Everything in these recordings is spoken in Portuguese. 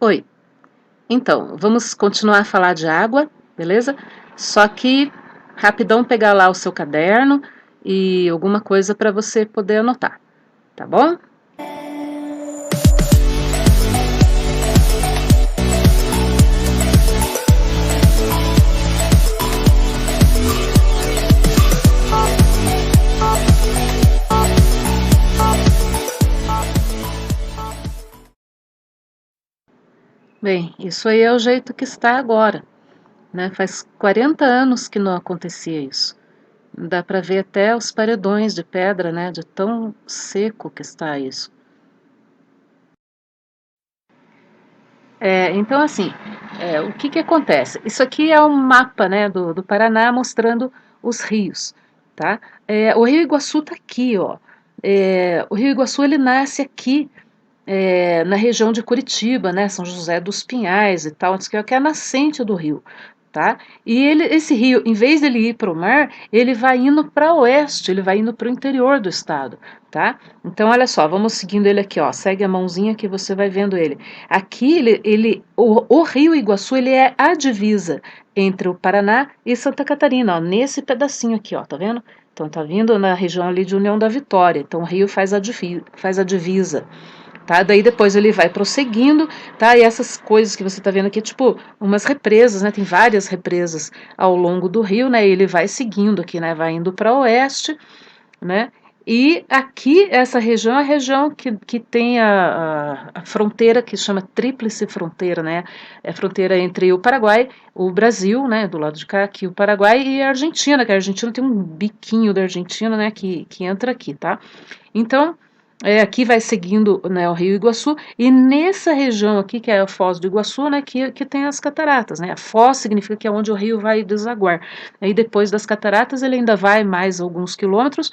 Oi, então, vamos continuar a falar de água, beleza? Só que, rapidão pegar lá o seu caderno e alguma coisa para você poder anotar, tá bom? Bem, isso aí é o jeito que está agora, né? Faz 40 anos que não acontecia isso. Dá para ver até os paredões de pedra, né? De tão seco que está isso. Então, assim, o que que acontece? Isso aqui é um mapa, né, do Paraná mostrando os rios, tá? O Rio Iguaçu tá aqui, ó. O Rio Iguaçu, ele nasce aqui, na região de Curitiba, né, São José dos Pinhais e tal, que é a nascente do rio, tá? E esse rio, em vez dele ir para o mar, ele vai indo para oeste, ele vai indo para o interior do estado, tá? Então, olha só, vamos seguindo ele aqui, ó, segue a mãozinha que você vai vendo ele. Aqui, o Rio Iguaçu, ele é a divisa entre o Paraná e Santa Catarina, ó, nesse pedacinho aqui, ó, tá vendo? Então, tá vindo na região ali de União da Vitória, então o rio faz a divisa. Tá? Daí depois ele vai prosseguindo, tá? E essas coisas que você está vendo aqui, tipo, umas represas, né? Tem várias represas ao longo do rio, né? E ele vai seguindo aqui, né? Vai indo para oeste, né? E aqui, essa região é a região que tem a fronteira que chama Tríplice Fronteira, né? É a fronteira entre o Paraguai, o Brasil, né? Do lado de cá, aqui o Paraguai e a Argentina, que a Argentina tem um biquinho da Argentina, né? Que entra aqui, tá? Então, aqui vai seguindo, né, o Rio Iguaçu, e nessa região aqui, que é a Foz do Iguaçu, né, que tem as cataratas, né, a foz significa que é onde o rio vai desaguar, aí depois das cataratas ele ainda vai mais alguns quilômetros,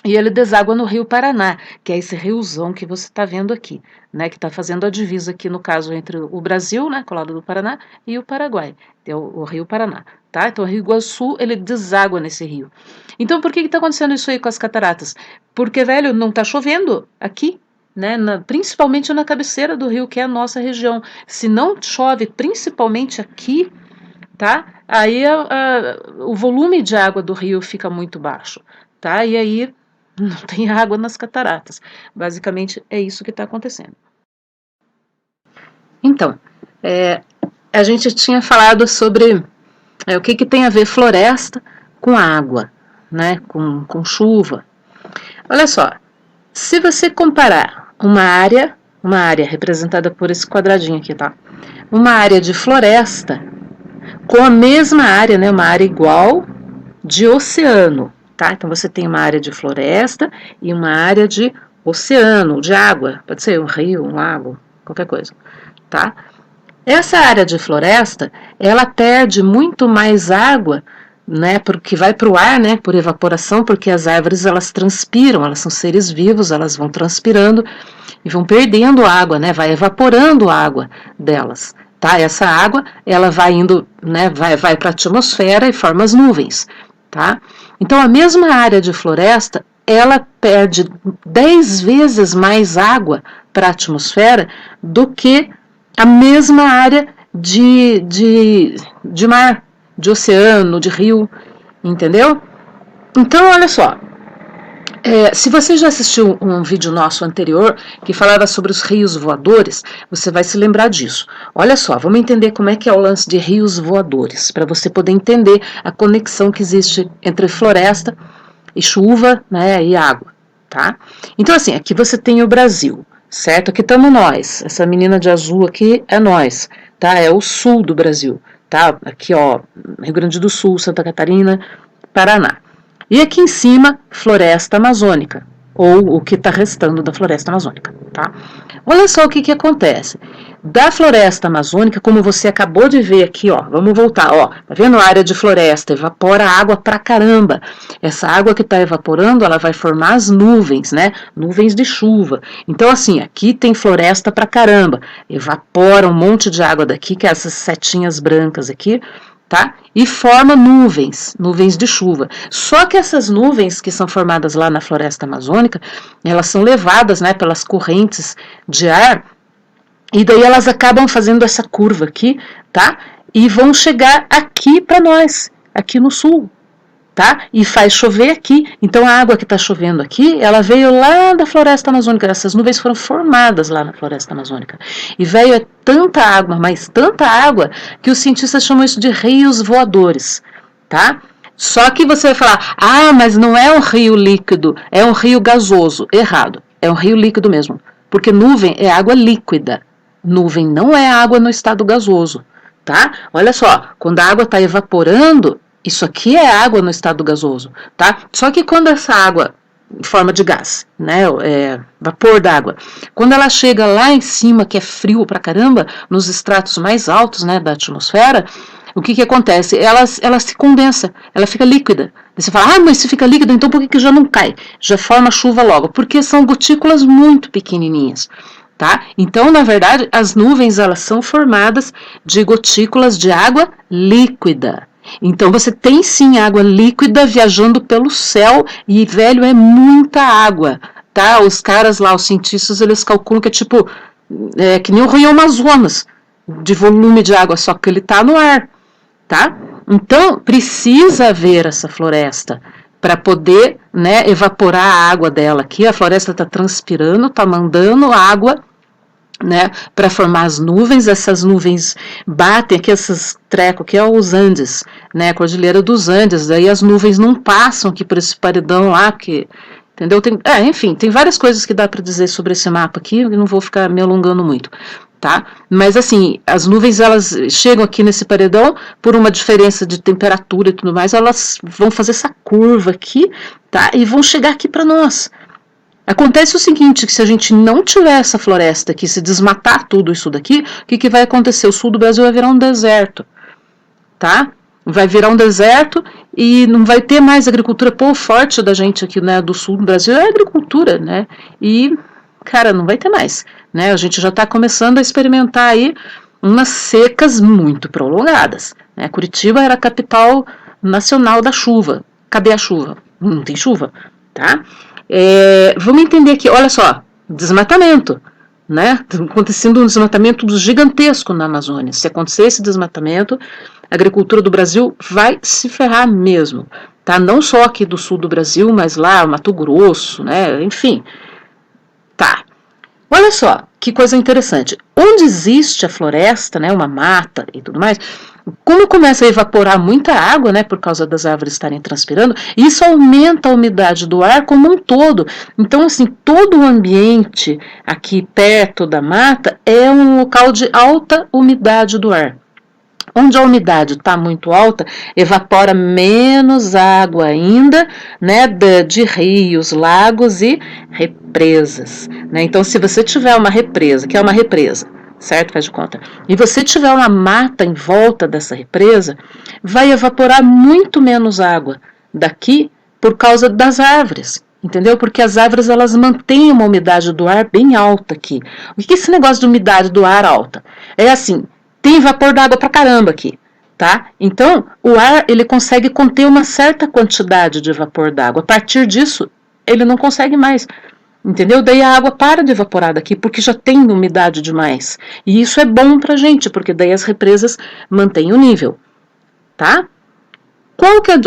e ele deságua no Rio Paraná, que é esse riozão que você está vendo aqui, né, que está fazendo a divisa aqui, no caso, entre o Brasil, né, colado do Paraná, e o Paraguai, que é o Rio Paraná, tá? Então o Rio Iguaçu, ele deságua nesse rio. Então por que está acontecendo isso aí com as cataratas? Porque, velho, não está chovendo aqui, né, principalmente na cabeceira do rio, que é a nossa região. Se não chove, principalmente aqui, tá? Aí o volume de água do rio fica muito baixo, tá? E aí não tem água nas cataratas. Basicamente é isso que está acontecendo. Então, a gente tinha falado sobre o que tem a ver floresta com água, né? Com chuva. Olha só, se você comparar uma área representada por esse quadradinho aqui, tá? Uma área de floresta com a mesma área, né? Uma área igual de oceano, tá? Então você tem uma área de floresta e uma área de oceano, de água, pode ser um rio, um lago, qualquer coisa, tá? Essa área de floresta, ela perde muito mais água, né, porque vai para o ar, né, por evaporação, porque as árvores elas transpiram, elas são seres vivos, elas vão transpirando e vão perdendo água, né, vai evaporando a água delas, tá? Essa água, ela vai indo, né, vai para a atmosfera e forma as nuvens, tá? Então a mesma área de floresta, ela perde 10 vezes mais água para a atmosfera do que a mesma área de mar, de oceano, de rio, entendeu? Então, olha só, se você já assistiu um vídeo nosso anterior que falava sobre os rios voadores, você vai se lembrar disso. Olha só, vamos entender como é que é o lance de rios voadores, para você poder entender a conexão que existe entre floresta e chuva, né, e água, tá? Então, assim, aqui você tem o Brasil, certo? Aqui estamos nós, essa menina de azul aqui é nós, tá? É o sul do Brasil, tá? Aqui, ó, Rio Grande do Sul, Santa Catarina, Paraná. E aqui em cima, floresta amazônica, ou o que está restando da floresta amazônica, tá? Olha só o que acontece. Da floresta amazônica, como você acabou de ver aqui, ó, vamos voltar, ó, tá vendo a área de floresta? Evapora água pra caramba. Essa água que está evaporando, ela vai formar as nuvens, né? Nuvens de chuva. Então, assim, aqui tem floresta pra caramba. Evapora um monte de água daqui, que é essas setinhas brancas aqui, tá? E forma nuvens de chuva. Só que essas nuvens que são formadas lá na floresta amazônica, elas são levadas, né, pelas correntes de ar E daí elas acabam fazendo essa curva aqui, tá? E vão chegar aqui para nós, aqui no sul, tá? E faz chover aqui. Então a água que está chovendo aqui, ela veio lá da floresta amazônica. Essas nuvens foram formadas lá na floresta amazônica. E veio tanta água, mas tanta água, que os cientistas chamam isso de rios voadores, tá? Só que você vai falar, mas não é um rio líquido, é um rio gasoso. Errado, é um rio líquido mesmo. Porque nuvem é água líquida. Nuvem não é água no estado gasoso, tá? Olha só, quando a água está evaporando, isso aqui é água no estado gasoso, tá? Só que quando essa água, em forma de gás, né, vapor d'água, quando ela chega lá em cima, que é frio pra caramba, nos estratos mais altos, né, da atmosfera, o que acontece? Ela se condensa, ela fica líquida. Aí você fala, mas se fica líquida, então por que já não cai? Já forma chuva logo? Porque são gotículas muito pequenininhas. Tá? Então, na verdade, as nuvens elas são formadas de gotículas de água líquida. Então, você tem sim água líquida viajando pelo céu e, velho, é muita água. Tá? Os caras lá, os cientistas, eles calculam que é tipo, que nem o Rio Amazonas, de volume de água, só que ele está no ar. Tá? Então, precisa haver essa floresta para poder, né, evaporar a água dela aqui. A floresta está transpirando, está mandando água, né, para formar as nuvens. Essas nuvens batem aqui, esses trecos aqui, os Andes, né, a Cordilheira dos Andes. Daí as nuvens não passam aqui por esse paredão lá, porque, entendeu? Enfim, tem várias coisas que dá para dizer sobre esse mapa aqui, eu não vou ficar me alongando muito. Tá? Mas assim, as nuvens elas chegam aqui nesse paredão por uma diferença de temperatura e tudo mais, elas vão fazer essa curva aqui, tá? E vão chegar aqui para nós. Acontece o seguinte, que se a gente não tiver essa floresta aqui, se desmatar tudo isso daqui, o que vai acontecer? O sul do Brasil vai virar um deserto, tá? Vai virar um deserto e não vai ter mais agricultura. Pô, o forte da gente aqui, né, do sul do Brasil é a agricultura, né? E, cara, não vai ter mais. Né? A gente já está começando a experimentar aí umas secas muito prolongadas. Né? Curitiba era a capital nacional da chuva. Cadê a chuva? Não tem chuva. Tá? Vamos entender aqui, olha só, desmatamento. Né? Tá acontecendo um desmatamento gigantesco na Amazônia. Se acontecer esse desmatamento, a agricultura do Brasil vai se ferrar mesmo. Tá? Não só aqui do sul do Brasil, mas lá, Mato Grosso, né? Enfim. Tá. Olha só, que coisa interessante. Onde existe a floresta, né, uma mata e tudo mais, como começa a evaporar muita água, né, por causa das árvores estarem transpirando, isso aumenta a umidade do ar como um todo. Então, assim, todo o ambiente aqui perto da mata é um local de alta umidade do ar. Onde a umidade está muito alta, evapora menos água ainda, né, de rios, lagos e represas. Né? Então, se você tiver uma represa, que é uma represa, certo? Faz de conta. E você tiver uma mata em volta dessa represa, vai evaporar muito menos água daqui por causa das árvores. Entendeu? Porque as árvores elas mantêm uma umidade do ar bem alta aqui. O que é esse negócio de umidade do ar alta? É assim, tem vapor d'água pra caramba aqui, tá? Então, o ar, ele consegue conter uma certa quantidade de vapor d'água. A partir disso, ele não consegue mais, entendeu? Daí a água para de evaporar daqui, porque já tem umidade demais. E isso é bom pra gente, porque daí as represas mantêm o nível, tá?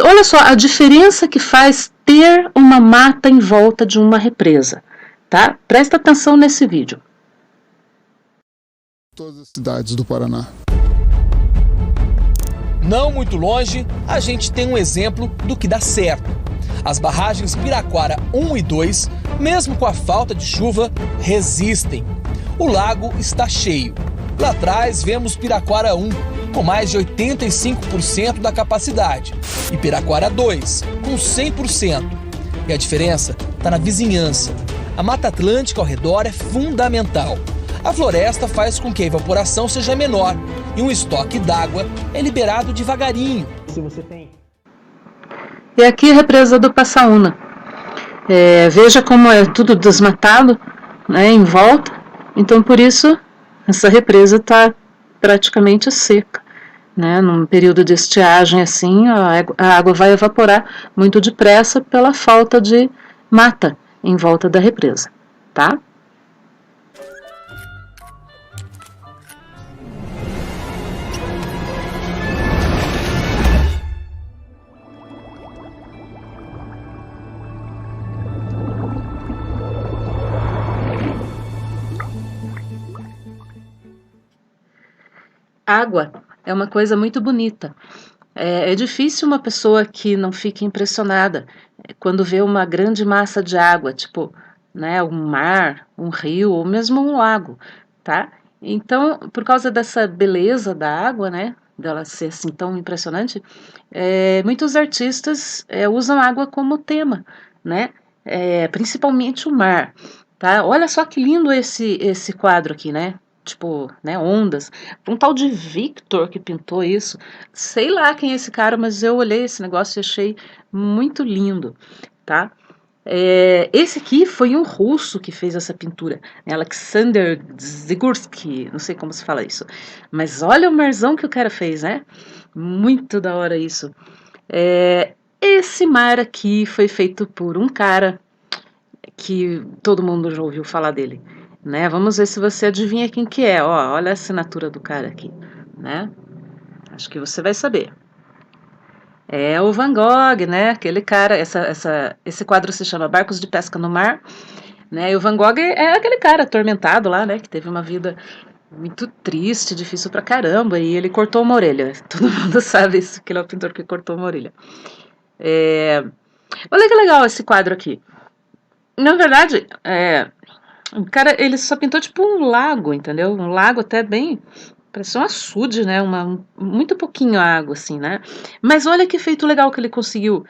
Olha só a diferença que faz ter uma mata em volta de uma represa, tá? Presta atenção nesse vídeo. Todas as cidades do Paraná. Não muito longe, a gente tem um exemplo do que dá certo. As barragens Piraquara 1 e 2, mesmo com a falta de chuva, resistem. O lago está cheio. Lá atrás vemos Piraquara 1, com mais de 85% da capacidade, e Piraquara 2, com 100%. E a diferença está na vizinhança. A Mata Atlântica ao redor é fundamental. A floresta faz com que a evaporação seja menor e um estoque d'água é liberado devagarinho. Se você tem... E aqui a represa do Passaúna. Veja como é tudo desmatado, né, em volta. Então, por isso, essa represa está praticamente seca. Né? Num período de estiagem assim, a água vai evaporar muito depressa pela falta de mata em volta da represa. Tá? Água é uma coisa muito bonita. É difícil uma pessoa que não fique impressionada quando vê uma grande massa de água, tipo, né, um mar, um rio ou mesmo um lago, tá? Então, por causa dessa beleza da água, né, dela ser assim tão impressionante, muitos artistas usam água como tema, né? Principalmente o mar, tá? Olha só que lindo esse quadro aqui, né? Tipo, né, ondas. Um tal de Victor que pintou isso. Sei lá quem é esse cara, mas eu olhei esse negócio e achei muito lindo, tá? Esse aqui foi um russo que fez essa pintura, né? Alexander Zigursky, não sei como se fala isso. Mas olha o marzão que o cara fez, né? Muito da hora isso. Esse mar aqui foi feito por um cara que todo mundo já ouviu falar dele, né? Vamos ver se você adivinha quem que é. Ó, olha a assinatura do cara aqui, né? Acho que você vai saber. É o Van Gogh, né? Aquele cara, esse quadro se chama Barcos de Pesca no Mar, né? E o Van Gogh é aquele cara atormentado lá, né? Que teve uma vida muito triste, difícil pra caramba, e ele cortou uma orelha. Todo mundo sabe isso, que ele é o pintor que cortou uma orelha. Olha que legal esse quadro aqui. Na verdade, o cara, ele só pintou tipo um lago, entendeu? Um lago até bem. Parece um açude, né? Muito pouquinho água, assim, né? Mas olha que feito legal que ele conseguiu.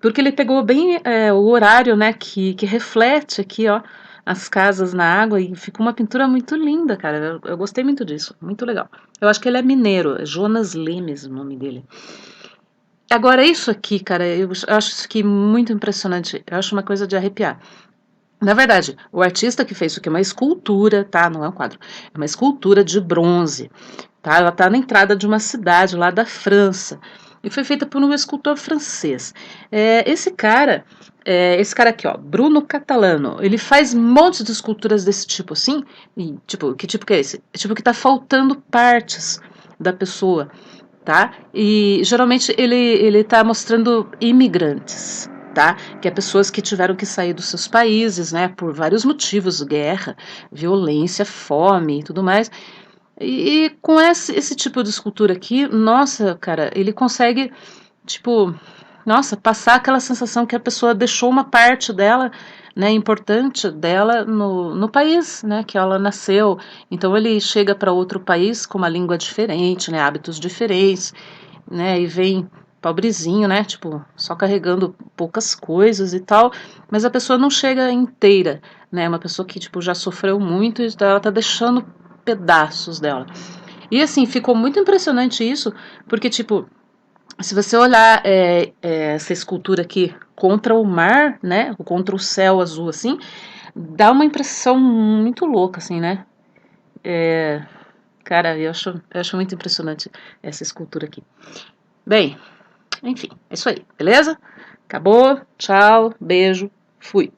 Porque ele pegou bem o horário, né? Que reflete aqui, ó, as casas na água e ficou uma pintura muito linda, cara. Eu gostei muito disso. Muito legal. Eu acho que ele é mineiro. É Jonas Lemes o nome dele. Agora, isso aqui, cara, eu acho isso aqui muito impressionante. Eu acho uma coisa de arrepiar. Na verdade, o artista que fez isso aqui é uma escultura, tá? Não é um quadro. É uma escultura de bronze, tá? Ela tá na entrada de uma cidade lá da França. E foi feita por um escultor francês. Esse cara aqui, ó, Bruno Catalano, ele faz um monte de esculturas desse tipo, assim. E, tipo, que tipo que é esse? É tipo que tá faltando partes da pessoa, tá? E geralmente ele tá mostrando imigrantes, tá? Que é pessoas que tiveram que sair dos seus países, né? Por vários motivos, guerra, violência, fome e tudo mais. E com esse tipo de escultura aqui, nossa, cara, ele consegue, tipo, nossa, passar aquela sensação que a pessoa deixou uma parte dela, né, importante dela no país, né, que ela nasceu. Então ele chega para outro país com uma língua diferente, né, hábitos diferentes, né, e vem pobrezinho, né, tipo, só carregando poucas coisas e tal, mas a pessoa não chega inteira, né, uma pessoa que, tipo, já sofreu muito e ela tá deixando pedaços dela. E assim, ficou muito impressionante isso, porque, tipo, se você olhar essa escultura aqui contra o mar, né, contra o céu azul, assim, dá uma impressão muito louca, assim, né? Cara, eu acho muito impressionante essa escultura aqui. Bem, enfim, é isso aí, beleza? Acabou, tchau, beijo, fui.